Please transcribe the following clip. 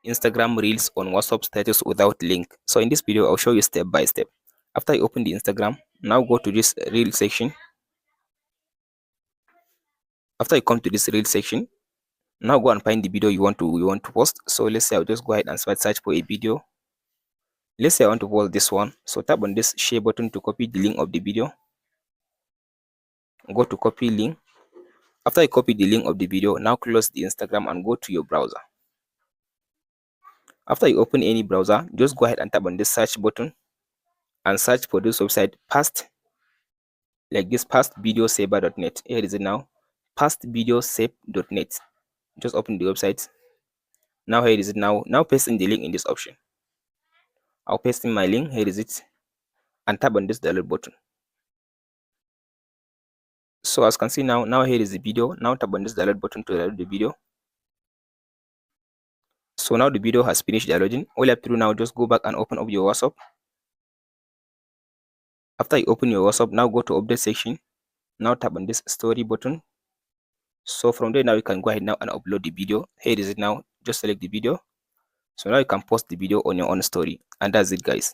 Instagram Reels on WhatsApp status without link. So in this video, I'll show you step by step. After you open the Instagram, now go to this Reel section. After you come to this Reel section, now go and find the video you want to post. So let's say I'll just go ahead and search for a video. Let's say I want to post this one. So tap on this share button to copy the link of the video. Go to copy link. After you copy the link of the video, now close the Instagram and go to your browser. After you open any browser, just go ahead and tap on this search button and search for this website past, like this, pastvideosaver.net. Here is it now, pastvideosaver.net. Just open the website. Now here is it now. Now paste in the link in this option. I'll paste in my link. Here is it, and tap on this download button. So as you can see now here is the video. Now tap on this download button to download the video. So now the video has finished downloading. All you have to do now, just go back and open up your WhatsApp. After you open your WhatsApp, now go to update section. Now tap on this story button. So from there, now you can go ahead now and upload the video. Here is it now. Just select the video. So now you can post the video on your own story, and that's it, guys.